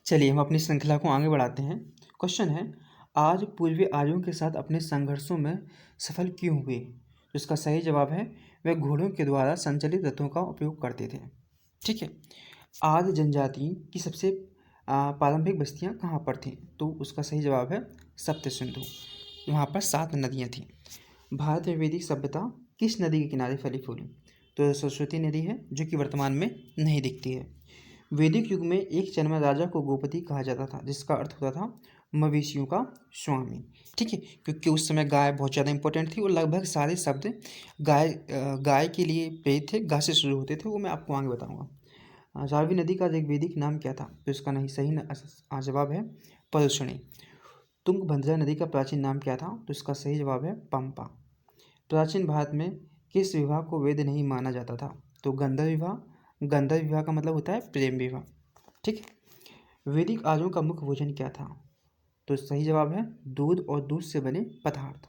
चलिए हम अपनी श्रृंखला को आगे बढ़ाते हैं। क्वेश्चन है, आज पूर्वी आर्यों के साथ अपने संघर्षों में सफल क्यों हुए? तो इसका सही जवाब है, वे घोड़ों के द्वारा संचालित रथों का उपयोग करते थे। ठीक है। आदि जनजाति की सबसे प्रारंभिक बस्तियां कहाँ पर थीं? तो उसका सही जवाब है सप्त सिंधु। वहाँ पर 7 नदियाँ थीं। भारत में वैदिक सभ्यता किस नदी के किनारे फली फूली? तो सरस्वती नदी है, जो कि वर्तमान में नहीं दिखती है। वैदिक युग में एक जन्मा राजा को गोपति कहा जाता था, जिसका अर्थ होता था मवेशियों का स्वामी। ठीक है, क्योंकि उस समय गाय बहुत ज़्यादा इंपॉर्टेंट थी और लगभग सारे शब्द गाय के लिए प्रेरित थे, गाय से शुरू होते थे। वो मैं आपको आगे बताऊंगा। रावी नदी का ऋग्वैदिक नाम क्या था? तो इसका नहीं सही जवाब है परुषणी। तुंगभद्रा नदी का प्राचीन नाम क्या था? तो इसका सही जवाब है पंपा। प्राचीन भारत में किस विवाह को वेद नहीं माना जाता था? तो गंधर्व विवाह। गंधर्व विवाह का मतलब होता है प्रेम विवाह। ठीक है। वैदिक आर्यों का मुख्य भोजन क्या था? तो सही जवाब है दूध और दूध से बने पदार्थ,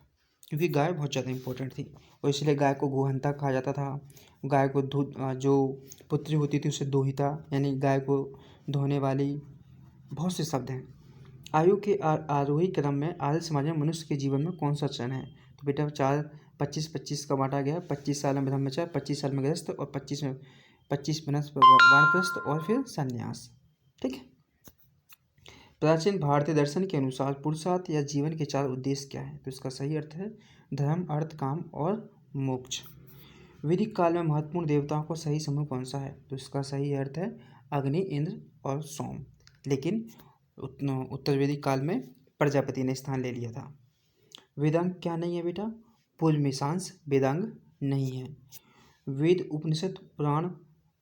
क्योंकि गाय बहुत ज़्यादा इंपॉर्टेंट थी और इसलिए गाय को गोहंता कहा जाता था। गाय को दूध, जो पुत्री होती थी उसे दोहिता, यानी गाय को धोने वाली। बहुत से शब्द हैं। आयु के आरोही क्रम में आर्य समाज में मनुष्य के जीवन में कौन सा चरण है? तो बेटा 4-25-25 का बांटा गया है। 25 साल में ब्रह्मचर्य, 25 साल में गृहस्थ और 25 वानप्रस्थ और फिर संन्यास। ठीक है। प्राचीन भारतीय दर्शन के अनुसार पुरुषार्थ या जीवन के 4 उद्देश्य क्या है? तो इसका सही अर्थ है धर्म, अर्थ, काम और मोक्ष। वैदिक काल में महत्वपूर्ण देवताओं का सही समूह कौन सा है? तो इसका सही अर्थ है अग्नि, इंद्र और सोम। लेकिन उत्तर वैदिक काल में प्रजापति ने स्थान ले लिया था। वेदांग क्या नहीं है बेटा? पूर्व मीमांस वेदांग नहीं है। वेद, उपनिषद, पुराण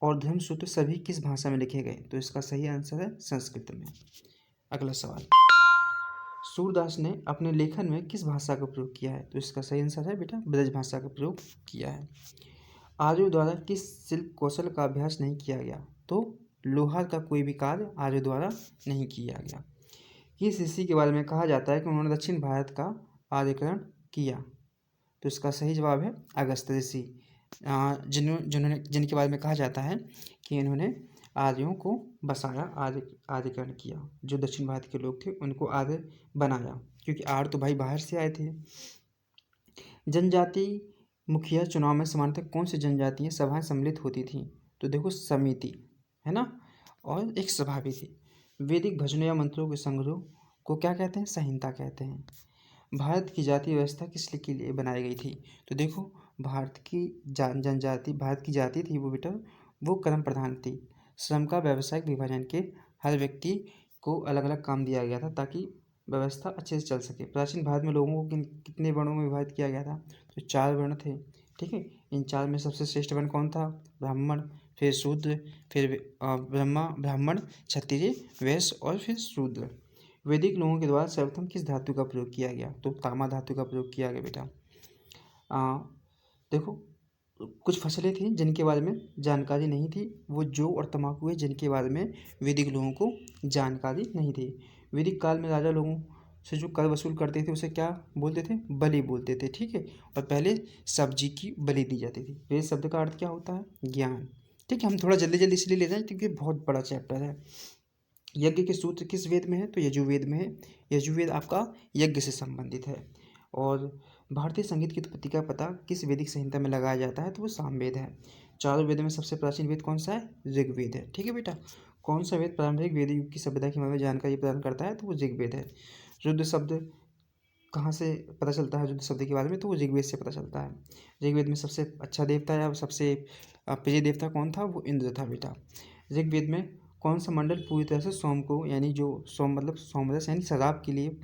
और धर्मसूत्र सभी किस भाषा में लिखे गए? तो इसका सही आंसर है संस्कृत में। अगला सवाल, सूरदास ने अपने लेखन में किस भाषा का प्रयोग किया है? तो इसका सही आंसर है बेटा ब्रज भाषा का प्रयोग किया है। आर्यों द्वारा किस शिल्प कौशल का अभ्यास नहीं किया गया? तो लोहार का कोई भी कार्य आर्यों द्वारा नहीं किया गया। किस ऋषि के बारे में कहा जाता है कि उन्होंने दक्षिण भारत का आर्यकरण किया? तो इसका सही जवाब है अगस्त्य ऋषि, जिनके बारे में कहा जाता है कि इन्होंने आर्यों को बसाया, आर्यकरण किया। जो दक्षिण भारत के लोग थे उनको आर्य बनाया, क्योंकि आर्य तो भाई बाहर से आए थे। जनजाति मुखिया चुनाव में सामान्यतः कौन सी जनजातीय सभाएं सम्मिलित होती थीं? तो देखो समिति है ना, और एक सभा भी थी। वैदिक भजनों या मंत्रों के संग्रह को क्या कहते हैं? संहिता कहते हैं। भारत की जाति व्यवस्था किस के लिए बनाई गई थी? तो देखो भारत की जनजाति, भारत की जाति थी वो बेटा, वो कर्म प्रधान थी। श्रम का व्यावसायिक विभाजन के हर व्यक्ति को अलग अलग काम दिया गया था ताकि व्यवस्था अच्छे से चल सके। प्राचीन भारत में लोगों को कितने वर्णों में विभाजित किया गया था? तो 4 वर्ण थे। ठीक है। इन 4 में सबसे श्रेष्ठ वर्ण कौन था? ब्राह्मण, फिर शूद्र, फिर ब्राह्मण, क्षत्रिय, वैश्य और फिर शूद्र। वैदिक लोगों के द्वारा सर्वप्रथम किस धातु का प्रयोग किया गया? तो तामा धातु का प्रयोग किया गया बेटा। देखो कुछ फसलें थी जिनके बारे में जानकारी नहीं थी, वो जौ और तंबाकू है जिनके बारे में वैदिक लोगों को जानकारी नहीं थी। वैदिक काल में राजा लोगों से जो कर वसूल करते थे उसे क्या बोलते थे? बलि बोलते थे। ठीक है। और पहले सब्जी की बलि दी जाती थी। वेद शब्द का अर्थ क्या होता है? ज्ञान। ठीक है। हम थोड़ा जल्दी जल्दी इसलिए ले जाएं क्योंकि बहुत बड़ा चैप्टर है। यज्ञ के सूत्र किस वेद में है? तो यजुर्वेद में है। यजुर्वेद आपका यज्ञ से संबंधित है। और भारतीय संगीत की उत्पत्ति का पता किस वैदिक संहिता में लगाया जाता है? तो वो सामवेद है। चारों वेदों में सबसे प्राचीन वेद कौन सा है? ऋग्वेद है। ठीक है बेटा। कौन सा वेद प्रारंभिक वेद युग की सभ्यता के बारे में जानकारी प्रदान करता है? तो वो ऋग्वेद है। रुद्र शब्द कहाँ से पता चलता है? रुद्र शब्द के बारे में तो वो ऋग्वेद से पता चलता है। ऋग्वेद में सबसे अच्छा देवता या सबसे प्रिय देवता कौन था? वो इंद्र था बेटा। ऋग्वेद में कौन सा मंडल पूरी तरह से सोम को, यानी जो सोम मतलब सोमरस यानी शराब के लिए,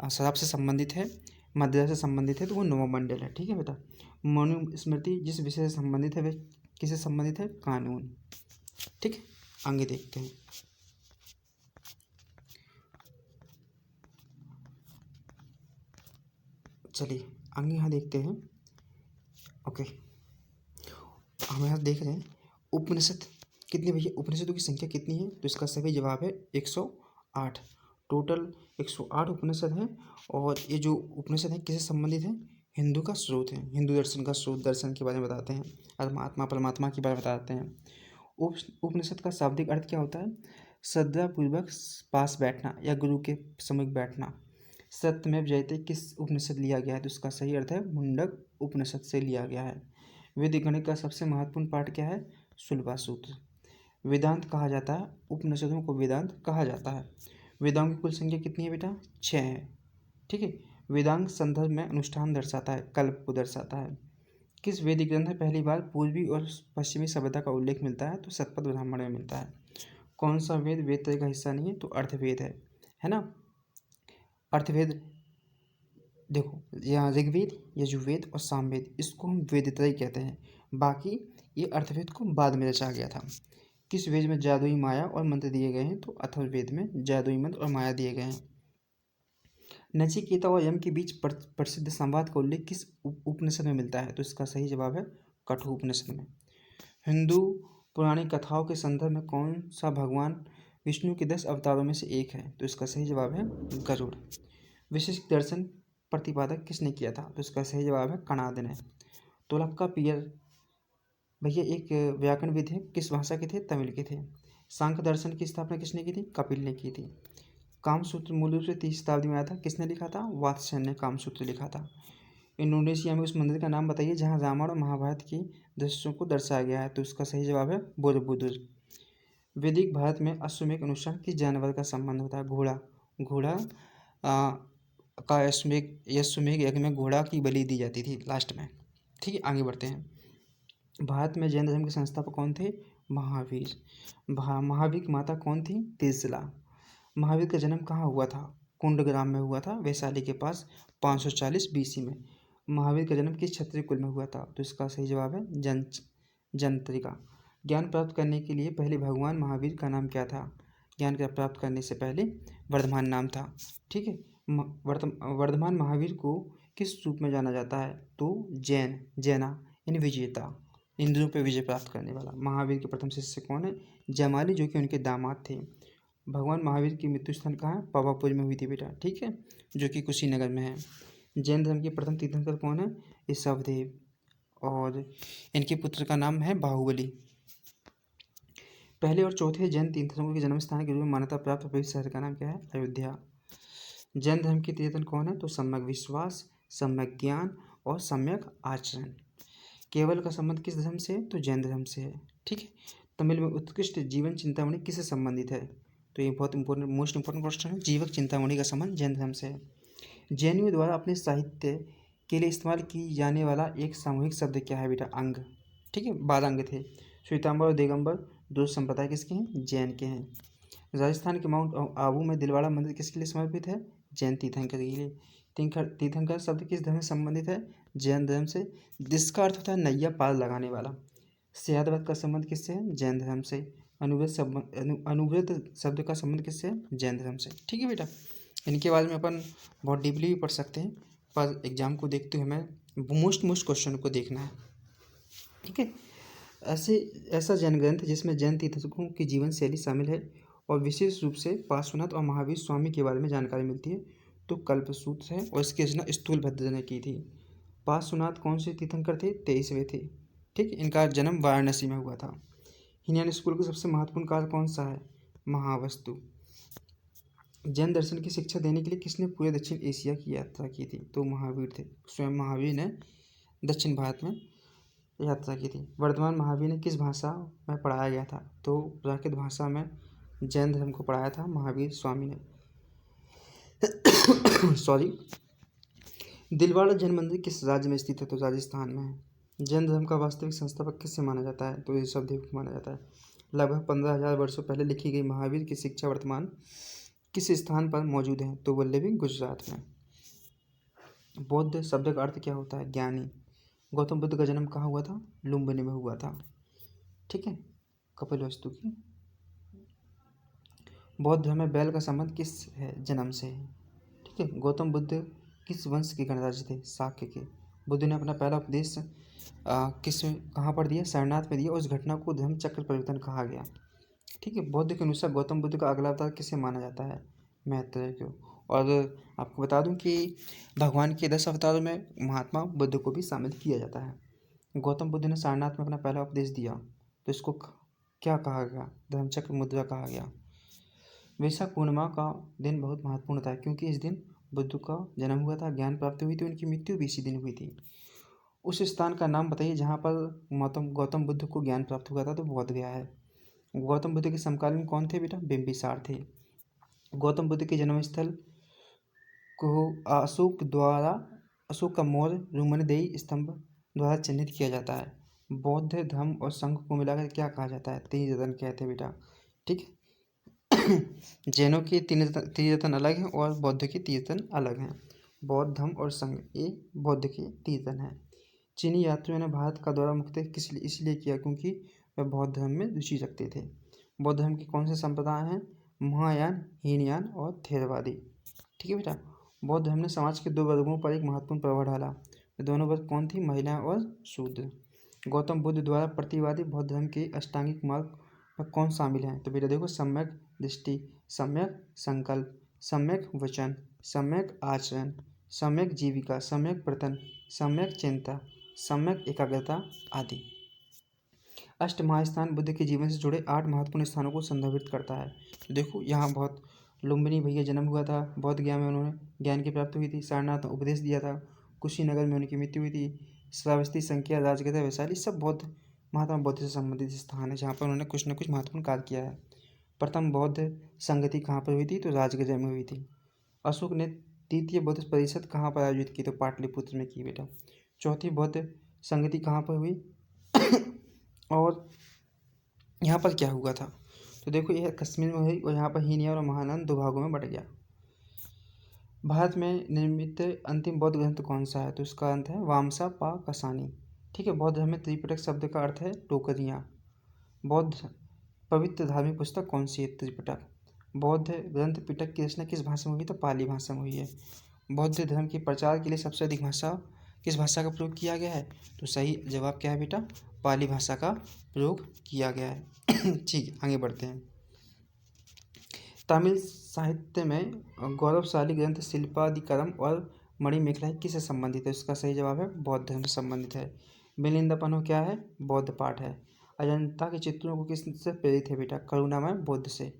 शराब से संबंधित है, मदिरा से संबंधित है, तो वो नवम मंडल है। ठीक है बेटा। मनुस्मृति जिस विषय से संबंधित है वह किससे संबंधित है? कानून। ठीक है। आगे देखते हैं। चलिए आगे यहाँ देखते हैं। ओके, हम यहाँ देख रहे हैं उपनिषद कितने भैया, उपनिषदों की संख्या कितनी है? तो इसका सही जवाब है 108। टोटल 108 उपनिषद हैं। और ये जो उपनिषद है किससे संबंधित है? हिंदू का स्रोत है। हिंदू दर्शन का स्रोत, दर्शन के बारे में बताते हैं, आत्मा परमात्मा के बारे में बताते हैं। उपनिषद का शाब्दिक अर्थ क्या होता है? श्रद्धापूर्वक पास बैठना या गुरु के सम्मुख बैठना। सत्यमेव जयते किस उपनिषद लिया गया है? तो इसका सही अर्थ है मुंडक उपनिषद से लिया गया है। वैदिक गणित का सबसे महत्वपूर्ण पाठ क्या है? शुल्बा सूत्र। वेदांत कहा जाता है, उपनिषदों को वेदांत कहा जाता है। वेदांग की कुल संख्या कितनी है बेटा? 6 है। ठीक है। वेदांग संदर्भ में अनुष्ठान दर्शाता है, कल्प को दर्शाता है। किस वैदिक ग्रंथ में पहली बार पूर्वी और पश्चिमी सभ्यता का उल्लेख मिलता है? तो शतपथ ब्राह्मण में मिलता है। कौन सा वेद वेदत्रय का हिस्सा नहीं है? तो अर्थवेद है ना। अर्थवेद देखो, यहाँ ऋग्वेद, यजुर्वेद और सामवेद, इसको हम वेदत्रय कहते हैं। बाकी ये अर्थवेद को बाद में रचा गया था। किस वेद में जादुई माया और मंत्र दिए गए हैं? तो अथर्ववेद में जादुई मंत्र और माया दिए गए हैं। नचिकेता और यम के बीच प्रसिद्ध संवाद का उल्लेख किस उपनिषद में मिलता है? तो इसका सही जवाब है कठोर उपनिषद में। हिंदू पुरानी कथाओं के संदर्भ में कौन सा भगवान विष्णु के 10 अवतारों में से एक है? तो इसका सही जवाब है गरुड़। विशिष्ट दर्शन प्रतिपादक किसने किया था? तो इसका सही जवाब है कणाद ने। तोलक्का पियर भैया एक व्याकरणविद है, किस भाषा के थे? तमिल के थे। सांख्य दर्शन की स्थापना किसने की थी? कपिल ने की थी। कामसूत्र मूल रूप से 30 शताब्दी में आया था, किसने लिखा था? वात्स्ययन ने कामसूत्र लिखा था। इंडोनेशिया में उस मंदिर का नाम बताइए जहाँ रामायण और महाभारत की दृश्यों को दर्शाया गया है? तो इसका सही जवाब है बोरबुदुर। वैदिक भारत में अश्वमेध अनुष्ठान किस जानवर का संबंध होता है? घोड़ा। घोड़ा का अश्वमेध यज्ञ में घोड़ा की बलि दी जाती थी लास्ट में। ठीक है, आगे बढ़ते हैं। भारत में जैन धर्म के संस्थापक कौन थे? महावीर। महावीर की माता कौन थी? तिरसला। महावीर का जन्म कहाँ हुआ था? कुंडग्राम में हुआ था, वैशाली के पास, 540 BC में। महावीर का जन्म किस क्षत्रिय कुल में हुआ था? तो इसका सही जवाब है जंत्रिका। ज्ञान प्राप्त करने के लिए पहले भगवान महावीर का नाम क्या था? ज्ञान का प्राप्त करने से पहले वर्धमान नाम था। ठीक है। वर्धमान महावीर को किस रूप में जाना जाता है? तो जैना यानी विजेता, इंद्रियों पर विजय प्राप्त करने वाला। महावीर के प्रथम शिष्य कौन है? जमाली, जो कि उनके दामाद थे। भगवान महावीर की मृत्यु स्थान कहाँ है? पावापुरी में हुई थी बेटा। ठीक है, जो कि कुशीनगर में है। जैन धर्म के प्रथम तीर्थंकर कौन है? ऋषभदेव, और इनके पुत्र का नाम है बाहुबली। पहले और चौथे जैन तीर्थंकरों के जन्म स्थान के रूप में मान्यता प्राप्त पवित्र शहर का नाम क्या है? अयोध्या। जैन धर्म के तीर्थंकर कौन है? तो सम्यक विश्वास, सम्यक ज्ञान और सम्यक आचरण। केवल का संबंध किस धर्म से है? तो जैन धर्म से है। ठीक है। तमिल में उत्कृष्ट जीवन चिंतामणि किससे संबंधित है? तो ये बहुत इंपॉर्टेंट, मोस्ट इंपॉर्टेंट क्वेश्चन है। जीवक चिंतामणि का संबंध जैन धर्म से है। जैनियों द्वारा अपने साहित्य के लिए इस्तेमाल की जाने वाला एक सामूहिक शब्द क्या है बेटा? अंग। ठीक है, 12 अंग थे। श्वेतांबर और दिगंबर दो संप्रदाय किसके हैं? जैन के हैं। राजस्थान के माउंट आबू में दिलवाड़ा मंदिर किसके लिए समर्पित है? जैन तीर्थंकर के लिए। तीर्थंकर शब्द किस धर्म से संबंधित है? जैन धर्म से, जिसका अर्थ होता है नैया पार लगाने वाला। स्यादवत का संबंध किससे है? जैन धर्म से। अनुव्रत शब्द का संबंध किससे है? जैन धर्म से। ठीक है बेटा, इनके बारे में अपन बहुत डीपली भी पढ़ सकते हैं, पर एग्जाम को देखते हुए हमें मोस्ट क्वेश्चन को देखना है। ठीक है। ऐसा जैन ग्रंथ जिसमें जैन तीर्थंकरों की जीवन शैली शामिल है और विशेष रूप से पार्श्वनाथ और महावीर स्वामी के बारे में जानकारी मिलती है, तो कल्पसूत्र है, और इसकी रचना स्थूलभद्र ने की थी। पार्श्वनाथ कौन से तीर्थंकर थे? 23वें थे। ठीक, इनका जन्म वाराणसी में हुआ था। हीनयान स्कूल का सबसे महत्वपूर्ण कार्य कौन सा है? महावस्तु। जैन दर्शन की शिक्षा देने के लिए किसने पूरे दक्षिण एशिया की यात्रा की थी? तो महावीर थे। स्वयं महावीर ने दक्षिण भारत में यात्रा की थी। वर्धमान महावीर ने किस भाषा में पढ़ाया गया था? तो प्राकृत भाषा में जैन धर्म को पढ़ाया था महावीर स्वामी ने। सॉरी। दिलवाड़ा जैन मंदिर किस राज्य में स्थित है? तो राजस्थान में है। जैन धर्म का वास्तविक संस्थापक किससे माना जाता है? तो ऋषभदेव को माना जाता है। लगभग 15,000 वर्षों पहले लिखी गई महावीर की शिक्षा वर्तमान किस स्थान पर मौजूद है? तो वल्लभी, गुजरात में। बौद्ध शब्द का अर्थ क्या होता है? ज्ञानी। गौतम बुद्ध का जन्म कहाँ हुआ था? लुम्बिनी में हुआ था। ठीक है, कपिलवस्तु की। बौद्ध धर्म में बैल का संबंध किस है? जन्म से है। ठीक है। गौतम बुद्ध किस वंश के गणराज्य थे? शाक्य के। बुद्ध ने अपना पहला उपदेश कहाँ पर दिया? सारनाथ में दिया। उस घटना को धर्म चक्र परिवर्तन कहा गया। ठीक है। बौद्ध के अनुसार गौतम बुद्ध का अगला अवतार किसे माना जाता है? मैत्रेय को। और आपको बता दूं कि भगवान के 10 अवतारों में महात्मा बुद्ध को भी शामिल किया जाता है। गौतम बुद्ध ने सारनाथ में अपना पहला उपदेश दिया, तो इसको क्या कहा गया? धर्मचक्र मुद्रा कहा गया। वैशाख पूर्णिमा का दिन बहुत महत्वपूर्ण था क्योंकि इस दिन बुद्ध का जन्म हुआ था, ज्ञान प्राप्ति हुई थी, उनकी मृत्यु भी इसी दिन हुई थी। उस स्थान का नाम बताइए जहाँ पर गौतम बुद्ध को ज्ञान प्राप्त हुआ था, तो बोध गया है। गौतम बुद्ध के समकालीन कौन थे बेटा? बिंबिसार थे। गौतम बुद्ध के जन्म स्थल को अशोक का मौर्य रुमनदेही स्तंभ द्वारा चिन्हित किया जाता है। बौद्ध धर्म और संघ को मिलाकर क्या कहा जाता है? त्रिरत्न कहते हैं बेटा। ठीक है। जैनों के त्रिरत्न अलग हैं और बौद्ध के त्रिरत्न अलग हैं। बौद्ध धर्म और संघ ये बौद्ध के त्रिरत्न हैं। चीनी यात्रियों ने भारत का दौरा मुख्यतः इसलिए किया क्योंकि वे बौद्ध धर्म में रुचि रखते थे। बौद्ध धर्म की कौन से संप्रदाय हैं? महायान, हीनयान और थेरवादी। ठीक है बेटा। बौद्ध धर्म ने समाज के 2 वर्गों पर एक महत्वपूर्ण प्रभाव डाला। दोनों वर्ग कौन थी? महिलाएं और शूद्र। गौतम बुद्ध द्वारा प्रतिवादी बौद्ध धर्म के अष्टांगिक मार्ग में कौन शामिल है? तो बेटा देखो, सम्यक दृष्टि, सम्यक संकल्प, सम्यक वचन, सम्यक आचरण, सम्यक जीविका, सम्यक वर्तन, सम्यक चिंता, सम्यक एकाग्रता आदि। अष्ट महास्थान बुद्ध के जीवन से जुड़े 8 महत्वपूर्ण स्थानों को संदर्भित करता है। तो देखो यहाँ बहुत लुम्बिनी भैया जन्म हुआ था, बौद्ध गया में उन्होंने ज्ञान की प्राप्ति हुई थी, सारनाथ में उपदेश दिया था, कुशीनगर में उनकी मृत्यु हुई थी, श्रावस्ती, संख्या, राजगृह, वैशाली सब बौद्ध महात्मा बुद्ध से संबंधित स्थान है जहाँ पर उन्होंने कुछ न कुछ महत्वपूर्ण कार्य किया है। प्रथम बौद्ध संगति कहाँ पर हुई थी? तो राजगृह में हुई थी। अशोक ने द्वितीय बौद्ध परिषद कहाँ पर आयोजित की? तो पाटलिपुत्र में की बेटा। चौथी बौद्ध संगति कहाँ पर हुई और यहाँ पर क्या हुआ था? तो देखो यह कश्मीर में हुई और यहाँ पर हीनयान और महायान 2 भागों में बट गया। भारत में निर्मित अंतिम बौद्ध ग्रंथ कौन सा है? तो इसका अंत है वामसा पा कसानी। ठीक है। बौद्ध धर्म में त्रिपिटक शब्द का अर्थ है टोकरियाँ। बौद्ध पवित्र धार्मिक पुस्तक कौन सी है? त्रिपिटक। बौद्ध ग्रंथ पिटक की रचना किस भाषा में हुई? तो पाली भाषा में हुई है। बौद्ध धर्म के प्रचार के लिए सबसे अधिक किस भाषा का प्रयोग किया गया है? तो सही जवाब क्या है बेटा? पाली भाषा का प्रयोग किया गया है। ठीक, आगे बढ़ते हैं। तमिल साहित्य में गौरवशाली ग्रंथ शिल्पादिकरम और मणिमेखला किससे संबंधित है? इसका सही जवाब है बौद्ध धर्म से संबंधित है। मिलिंदपनो क्या है? बौद्ध पाठ है। अजंता के चित्रों को किससे प्रेरित है बेटा? करुणामय बुद्ध से।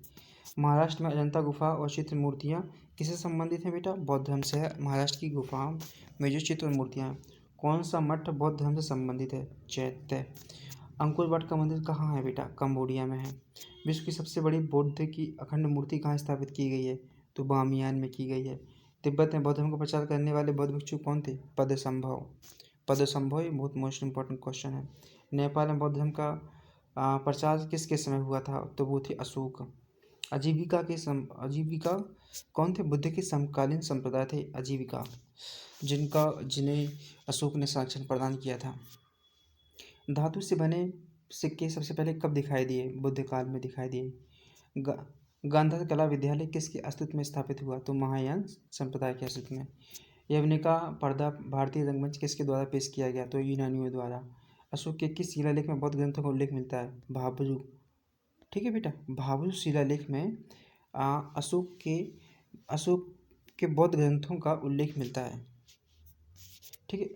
महाराष्ट्र में अजंता गुफा और चित्र मूर्तियाँ किससे संबंधित हैं बेटा? बौद्ध धर्म से है। महाराष्ट्र की गुफाओं में जो चित्र मूर्तियाँ हैं। कौन सा मठ बौद्ध धर्म से संबंधित है? चैत्य। अंकुर वट का मंदिर कहाँ है बेटा? कंबोडिया में है। विश्व की सबसे बड़ी बौद्ध की अखंड मूर्ति कहाँ स्थापित की गई है? तो बामियान में की गई है। तिब्बत में बौद्ध धर्म का प्रचार करने वाले बौद्ध भिक्षु कौन थे? पद्मसंभव ये बहुत मोस्ट इंपॉर्टेंट क्वेश्चन है। नेपाल में बौद्ध धर्म का प्रचार किसके समय हुआ था? तो वो थे अशोक। आजीविका कौन थे? बुद्ध के समकालीन संप्रदाय थे आजीविका, जिन्हें अशोक ने संरक्षण प्रदान किया था। धातु से बने सिक्के सबसे पहले कब दिखाई दिए? बुद्ध काल में दिखाई दिए। गांधार कला विद्यालय किसके अस्तित्व में स्थापित हुआ? तो महायान संप्रदाय के अस्तित्व में। यवनिका पर्दा भारतीय रंगमंच किसके द्वारा पेश किया गया? तो यूनानियों द्वारा। अशोक के किस शिलालेख में बौद्ध ग्रंथों का उल्लेख मिलता है? भाब्रू। ठीक है बेटा। भाब्रू शिलालेख में अशोक के बौद्ध ग्रंथों का उल्लेख मिलता है। ठीक है।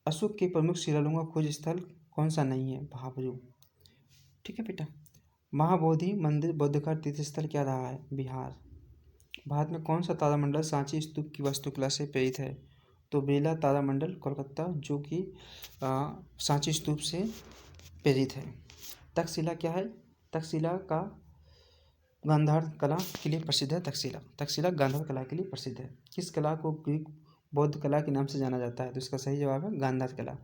अशोक के प्रमुख शिलालेखों का खोज स्थल कौन सा नहीं है? भाब्रू। ठीक है बेटा। महाबोधि मंदिर बौद्ध का तीर्थ स्थल क्या रहा है? बिहार। भारत में कौन सा तारामंडल सांची स्तूप की वास्तुकला से प्रेरित है? तो बिरला तारामंडल कोलकाता, जो कि सांची स्तूप से प्रेरित है। तक्षशिला क्या है? तक्षशिला का गांधार कला के लिए प्रसिद्ध है। तक्षशिला गांधार कला के लिए प्रसिद्ध है। किस कला को ग्रीक बौद्ध कला के नाम से जाना जाता है? तो इसका सही जवाब है गांधार कला।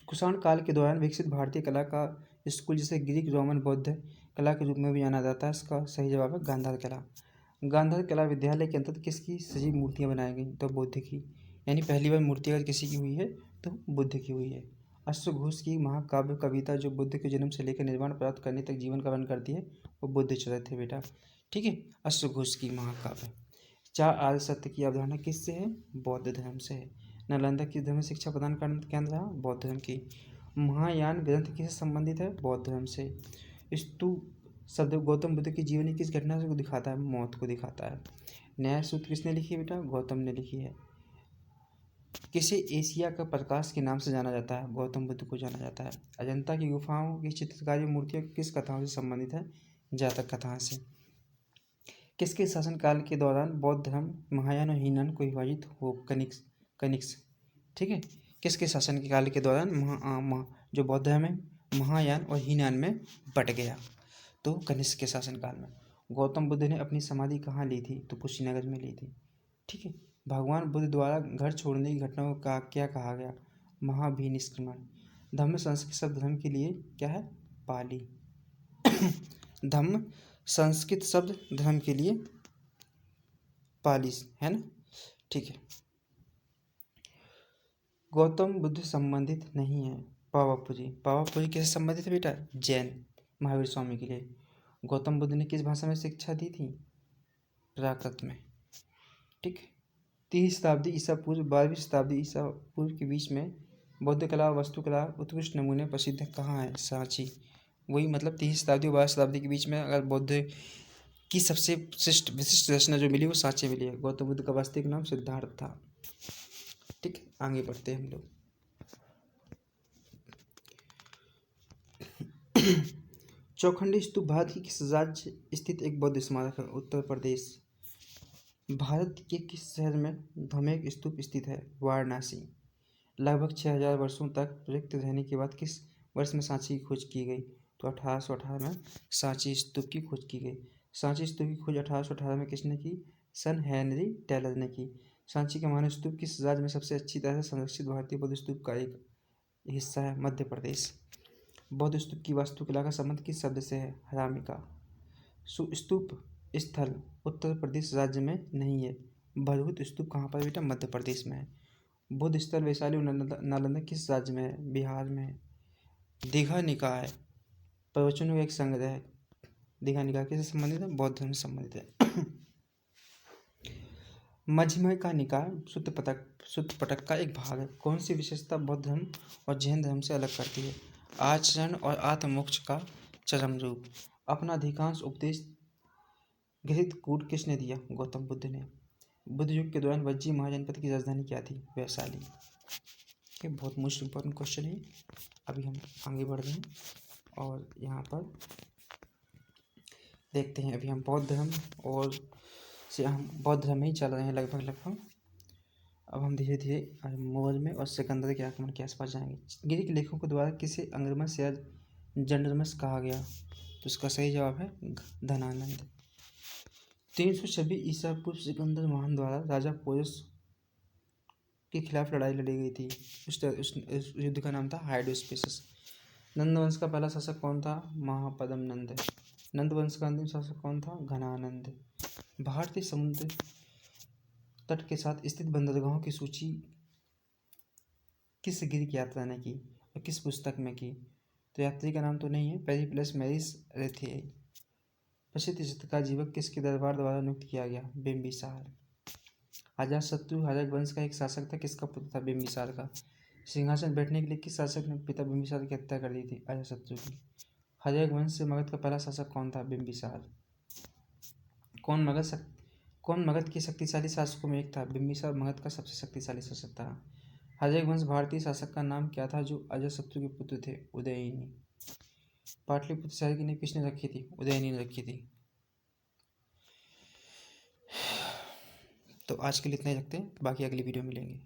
कुषाण काल के दौरान विकसित भारतीय कला का स्कूल जिसे ग्रीक रोमन बौद्ध कला के रूप में भी जाना जाता है, इसका सही जवाब है गांधार कला। गांधार कला विद्यालय के अंतर्गत किसकी सजीव मूर्तियाँ बनाई गई? तो बुद्ध की। यानी पहली बार मूर्ति अगर किसी की हुई है तो बुद्ध की हुई है। अश्वघोष की महाकाव्य कविता जो बुद्ध के जन्म से लेकर निर्वाण प्राप्त करने तक जीवन का वर्णन करती है वो बुद्ध चरित्र है बेटा। ठीक है। अश्वघोष की महाकाव्य। 4 आर्य सत्य की अवधारणा किससे है? बौद्ध धर्म से है। नालंदा किस धर्म शिक्षा प्रदान करने का केंद्र रहा? बौद्ध धर्म की। महायान ग्रंथ किससे संबंधित है? बौद्ध धर्म से। स्तूप शब्द गौतम बुद्ध की जीवनी किस घटना को दिखाता है? मौत को दिखाता है। न्याय सूत्र किसने लिखी है बेटा? गौतम ने लिखी है। किसे एशिया का प्रकाश के नाम से जाना जाता है? गौतम बुद्ध को जाना जाता है। अजंता की गुफाओं की चित्रकारी मूर्तियाँ किस कथाओं से संबंधित है? जातक कथाओं से। किसके शासनकाल के दौरान बौद्ध धर्म महायान और हीनयान को विभाजित हो कनिष्क ठीक है, किसके शासन के काल के दौरान जो बौद्ध धर्म है महायान और हीनयान में बट गया? तो कनिष्क के शासनकाल में। गौतम बुद्ध ने अपनी समाधि कहाँ ली थी? तो कुशीनगर में ली थी। ठीक है, भगवान बुद्ध द्वारा घर छोड़ने की घटना को क्या कहा गया? महाभिनिष्क्रमण। धम्म संस्कृत शब्द धर्म के लिए क्या है? पाली। धम्म संस्कृत शब्द धर्म के लिए पाली है ना। ठीक है, गौतम बुद्ध संबंधित नहीं है पावापुरी। पावापुरी किससे संबंधित है बेटा? जैन महावीर स्वामी के लिए। गौतम बुद्ध ने किस भाषा में शिक्षा दी थी? प्राकृत में। ठीक है, 3वीं शताब्दी ईसा पूर्व 12वीं शताब्दी ईसा पूर्व के बीच में बौद्ध कला वास्तुकला उत्कृष्ट नमूने प्रसिद्ध कहाँ है? सांची। वही मतलब 3वीं शताब्दी और 12वीं शताब्दी के बीच में अगर बौद्ध की सबसे विशिष्ट रचना जो मिली वो सांची मिली है। गौतम बुद्ध का वास्तविक नाम सिद्धार्थ था। ठीक है, आगे बढ़ते हैं हम लोग। चौखंडी स्तूप भारत की किस राज्य स्थित एक बौद्ध स्मारक है? उत्तर प्रदेश। भारत के किस शहर में धमेक स्तूप स्थित है? वाराणसी। लगभग 6000 वर्षों तक रिक्त रहने के बाद किस वर्ष में सांची की खोज की गई? तो 1818 में सांची स्तूप की खोज की गई। सांची स्तूप की खोज 1818 में किसने की? सन हेनरी टेलर ने की। सांची का मानव स्तूप किस राज्य में सबसे अच्छी तरह से संरक्षित भारतीय बौद्ध स्तूप का एक हिस्सा है? मध्य प्रदेश। बौद्ध स्तूप की वास्तुकला का संबंध किस शब्द से है? हरामिका। स्तूप स्थल उत्तर प्रदेश राज्य में नहीं है। भरहुत स्तूप कहाँ पर बेटा? मध्य प्रदेश में है। बुद्ध स्थल वैशाली और नालंदा किस राज्य में है? बिहार में है। दीघा निकाय प्रवचनों का एक संग्रह है। दीघा निकाय किससे संबंधित है? बौद्ध धर्म से संबंधित है। मध्यमका निकाय शुद्ध पटक का एक भाग है। कौन सी विशेषता बौद्ध धर्म और जैन धर्म से अलग करती है? आचरण और आत्ममोक्ष का चरम रूप। अपना अधिकांश उपदेश घृत कूट किसने दिया? गौतम बुद्ध ने। बुद्ध युग के दौरान वज्जी महाजनपद की राजधानी क्या थी? वैशाली। ये बहुत मोस्ट इम्पोर्टेंट क्वेश्चन है। अभी हम आगे बढ़ रहे हैं और यहाँ पर देखते हैं। अभी हम बौद्ध धर्म और से हम बौद्ध धर्म में ही चल रहे हैं लगभग। अब हम धीरे धीरे मुगल में और सिकंदर के आक्रमण के आसपास जाएंगे। ग्रीक लेखकों द्वारा किसे अंग्रमस या जंडरमस कहा गया? तो इसका सही जवाब है धनानंद। 326 ईसा पूर्व सिकंदर महान द्वारा राजा पोरस के खिलाफ लड़ाई लड़ी गई थी। उस युद्ध का नाम था हाइड्रोस्पेसस। नंद वंश का पहला शासक कौन था? महापद्म नंद। नंद वंश का अंतिम शासक कौन था? घनानंद। भारतीय समुद्र तट के साथ स्थित बंदरगाहों की सूची किस ग्रीक यात्रा ने की और किस पुस्तक में की? तो यात्री का नाम तो नहीं है, पेरिप्लस मैरिस रेथियाई। प्रसिद्ध चित्रकार जीवक किसके दरबार द्वारा नियुक्त किया गया? बिम्बिसार। अजातशत्रु हर्यक वंश का एक शासक था, किसका पुत्र था? बिम्बिसार का। सिंहासन बैठने के लिए किस शासक ने पिता बिम्बिसार की हत्या कर दी थी? अजातशत्रु की। हर्यक वंश से मगध का पहला शासक कौन था? बिम्बिसार। कौन मगध के शक्तिशाली शासकों में एक था? बिम्बिसार मगध का सबसे शक्तिशाली शासक था। हर्यक वंश भारतीय शासक का नाम क्या था जो अजातशत्रु के पुत्र थे? उदयनी। पाटलिपुत्र शहर की नींव किसने रखी थी? उदयनी ने रखी थी। तो आज के लिए इतना ही रखते हैं, बाकी अगली वीडियो में मिलेंगे।